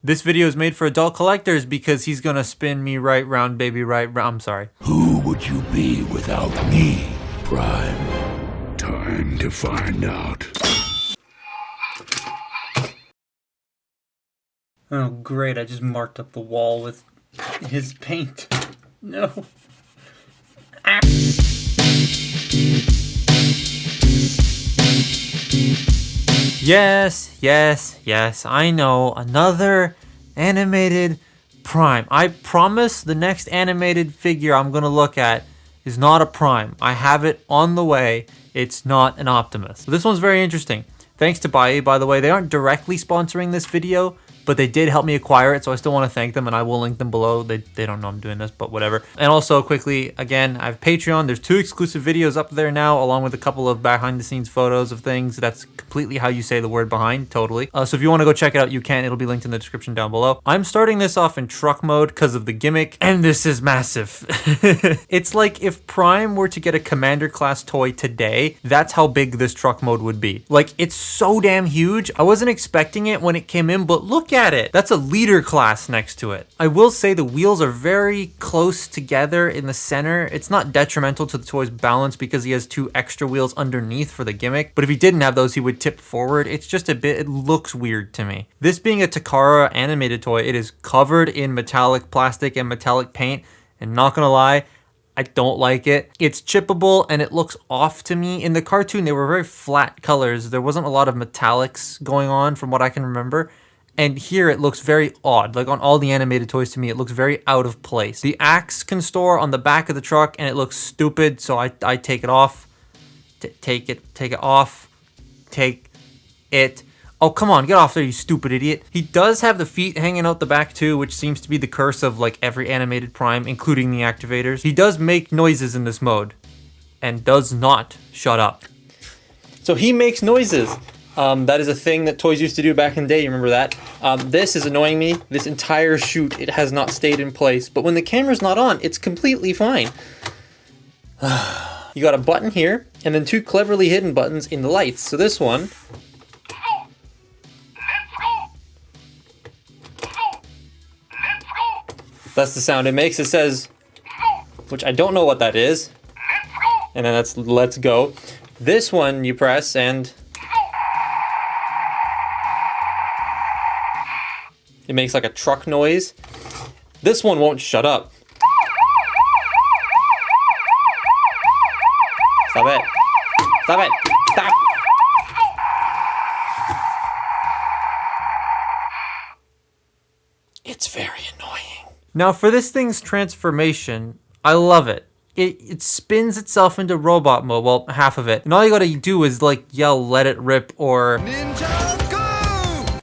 This video is made for adult collectors because he's gonna spin me right round, baby, right round. I'm sorry. Who would you be without me, Prime? Time to find out. Oh, great. I just marked up the wall with his paint. No. Ah. Yes, I know. Another animated Prime. I promise the next animated figure I'm gonna look at is not a Prime. I have it on the way. It's not an Optimus. So this one's very interesting. Thanks to Bai, by the way. They aren't directly sponsoring this video, but they did help me acquire it, so I still want to thank them, and I will link them below. They don't know I'm doing this, but whatever. And also, quickly, again, I have Patreon. There's 2 exclusive videos up there now, along with a couple of behind-the-scenes photos of things. That's completely how you say the word behind, totally. So if you want to go check it out, you can. It'll be linked in the description down below. I'm starting this off in truck mode because of the gimmick, and this is massive. It's like if Prime were to get a Commander class toy today, that's how big this truck mode would be. Like, it's so damn huge. I wasn't expecting it when it came in, but look at it. That's a leader class next to it. I will say the wheels are very close together in the center. It's not detrimental to the toy's balance because he has 2 extra wheels underneath for the gimmick, but if he didn't have those, he would tip forward. It's just a bit, it looks weird to me. This being a Takara animated toy, it is covered in metallic plastic and metallic paint, and not gonna lie, I don't like it. It's chippable and it looks off to me. In the cartoon, they were very flat colors. There wasn't a lot of metallics going on from what I can remember. And here it looks very odd. Like on all the animated toys to me, it looks very out of place. The axe can store on the back of the truck and it looks stupid, so I take it off. Take it off. Take it. Oh, come on, get off there, you stupid idiot. He does have the feet hanging out the back too, which seems to be the curse of like every animated Prime, including the activators. He does make noises in this mode and does not shut up. So he makes noises. That is a thing that toys used to do back in the day, you remember that? This is annoying me. This entire shoot, it has not stayed in place. But when the camera's not on, it's completely fine. You got a button here, and then 2 cleverly hidden buttons in the lights. So this one... That's the sound it makes. It says, which I don't know what that is. And then that's let's go. This one you press and... It makes like a truck noise. This one won't shut up. Stop it. Stop it. Stop. It's very annoying. Now for this thing's transformation, I love it. It spins itself into robot mode, well, half of it. And all you gotta do is like yell, let it rip, or... Ninja go!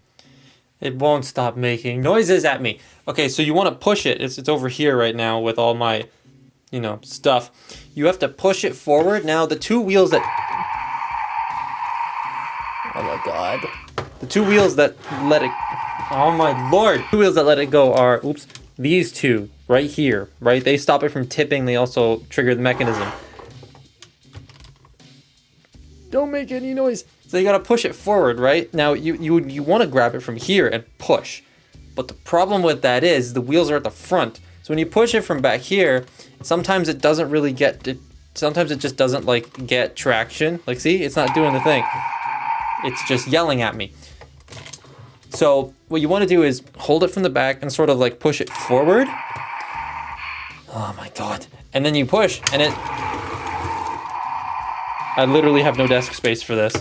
It won't stop making noises at me. Okay, so you wanna push it. It's over here right now with all my, you know, stuff. You have to push it forward. Now the 2 wheels that... Oh my God. The 2 wheels that let it... Oh my Lord. 2 wheels that let it go are, oops, these 2 right here, right? They stop it from tipping. They also trigger the mechanism. Don't make any noise. So you gotta push it forward, right? Now you want to grab it from here and push. But the problem with that is the wheels are at the front. So when you push it from back here, sometimes it doesn't really get it. Sometimes it just doesn't like get traction. Like, see, it's not doing the thing. It's just yelling at me. So what you want to do is hold it from the back and sort of like push it forward. Oh my God. And then you push and it... I literally have no desk space for this.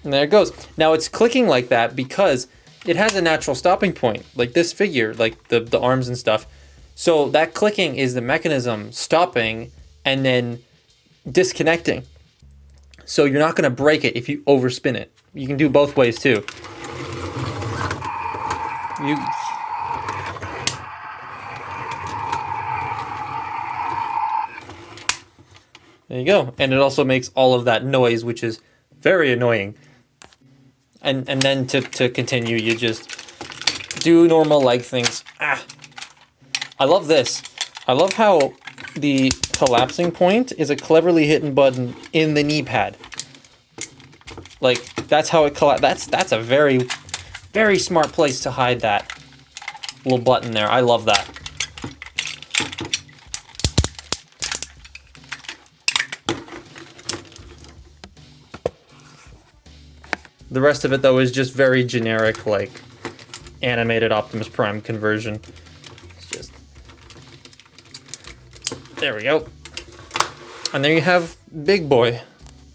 And there it goes. Now it's clicking like that because it has a natural stopping point, like this figure, like the arms and stuff. So that clicking is the mechanism stopping and then disconnecting. So you're not going to break it if you overspin it. You can do both ways too. There you go. And it also makes all of that noise, which is very annoying. And then to continue, you just do normal leg things. Ah. I love this. I love how the collapsing point is a cleverly hidden button in the knee pad. Like, that's how it collapses. That's a very, very smart place to hide that little button there. I love that. The rest of it, though, is just very generic, like, animated Optimus Prime conversion. It's just... There we go. And there you have Big Boy.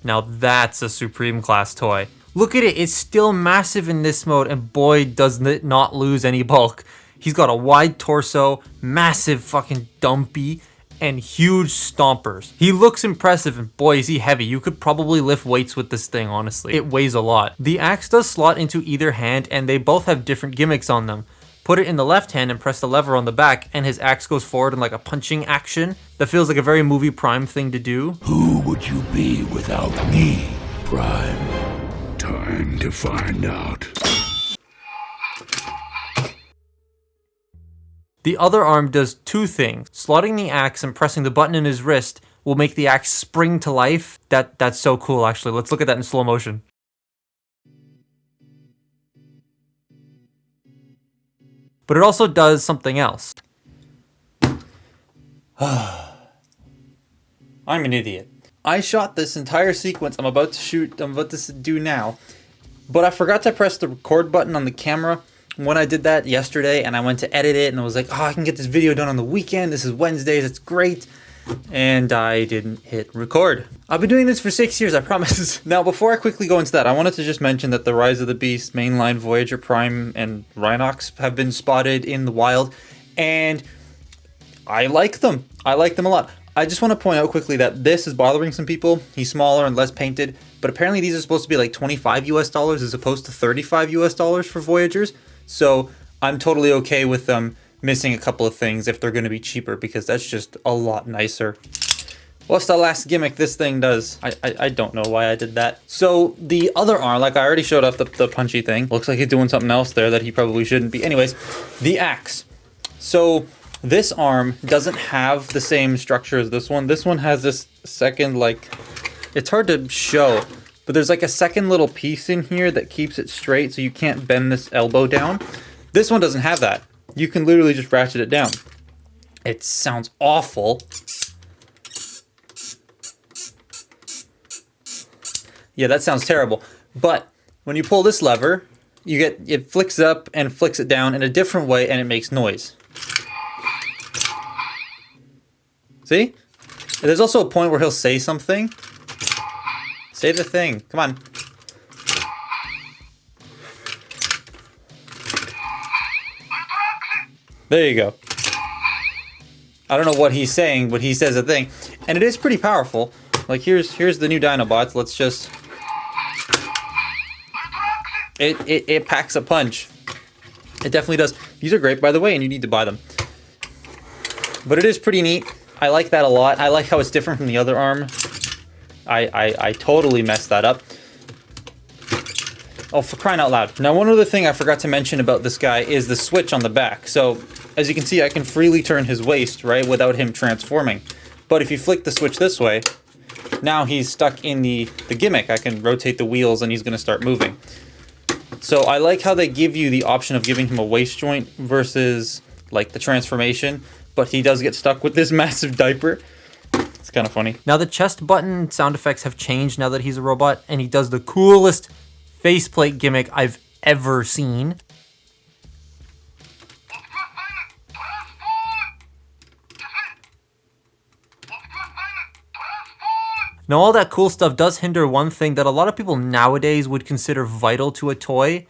Now that's a Supreme Class toy. Look at it, it's still massive in this mode, and boy, does it not lose any bulk. He's got a wide torso, massive fucking dumpy, and huge stompers. He looks impressive, and boy is he heavy. You could probably lift weights with this thing, honestly. It weighs a lot. The axe does slot into either hand, and they both have different gimmicks on them. Put it in the left hand and press the lever on the back, and his axe goes forward in like a punching action. That feels like a very movie Prime thing to do. Who would you be without me, Prime? Time to find out. The other arm does two things. Slotting the axe and pressing the button in his wrist will make the axe spring to life. That's so cool, actually. Let's look at that in slow motion. But it also does something else. I'm an idiot. I shot this entire sequence I'm about to do now, but I forgot to press the record button on the camera when I did that yesterday, and I went to edit it, and I was like, oh, I can get this video done on the weekend. This is Wednesdays. It's great. And I didn't hit record. I've been doing this for 6 years, I promise. Now, before I quickly go into that, I wanted to just mention that the Rise of the Beast, Mainline, Voyager Prime, and Rhinox have been spotted in the wild, and I like them. I like them a lot. I just want to point out quickly that this is bothering some people. He's smaller and less painted, but apparently these are supposed to be like $25 US as opposed to $35 US for Voyagers. So I'm totally okay with them missing a couple of things if they're going to be cheaper, because that's just a lot nicer. What's the last gimmick this thing does? I don't know why I did that. So the other arm, like I already showed off the punchy thing. Looks like he's doing something else there that he probably shouldn't be. Anyways, the axe. So this arm doesn't have the same structure as this one. This one has this second, like, it's hard to show, but there's like a second little piece in here that keeps it straight so you can't bend this elbow down. This one doesn't have that. You can literally just ratchet it down. It sounds awful. Yeah, that sounds terrible. But when you pull this lever, it flicks up and flicks it down in a different way, and it makes noise. See? There's also a point where he'll say something. Say the thing. Come on. There you go. I don't know what he's saying, but he says a thing. And it is pretty powerful. Like, here's the new Dinobots. Let's just... It packs a punch. It definitely does. These are great, by the way, and you need to buy them. But it is pretty neat. I like that a lot. I like how it's different from the other arm. I totally messed that up. Oh, for crying out loud. Now, one other thing I forgot to mention about this guy is the switch on the back. So, as you can see, I can freely turn his waist, right, without him transforming. But if you flick the switch this way, now he's stuck in the gimmick. I can rotate the wheels and he's going to start moving. So, I like how they give you the option of giving him a waist joint versus, like, the transformation. But he does get stuck with this massive diaper. It's kind of funny. Now, the chest button sound effects have changed now that he's a robot, and he does the coolest faceplate gimmick I've ever seen. Now, all that cool stuff does hinder one thing that a lot of people nowadays would consider vital to a toy: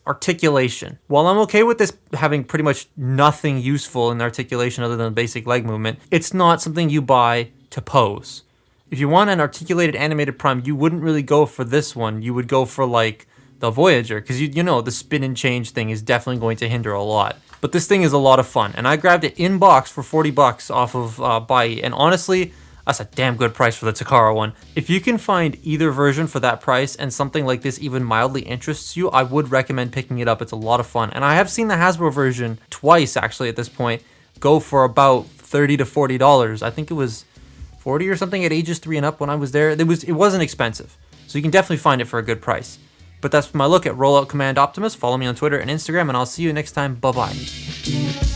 articulation. While I'm okay with this having pretty much nothing useful in articulation other than basic leg movement, it's not something you buy to pose. If you want an articulated animated Prime, you wouldn't really go for this one. You would go for, like, the Voyager, because you know the spin and change thing is definitely going to hinder a lot. But this thing is a lot of fun, and I grabbed it in box for $40 off of Buy, and honestly, that's a damn good price for the Takara one. If you can find either version for that price and something like this even mildly interests you, I would recommend picking it up. It's a lot of fun. And I have seen the Hasbro version twice, actually, at this point, go for about $30 to $40. I think it was $40 or something at ages 3 and up when I was there. It wasn't expensive. So you can definitely find it for a good price. But that's my look at Rollout Command Optimus. Follow me on Twitter and Instagram, and I'll see you next time. Bye-bye.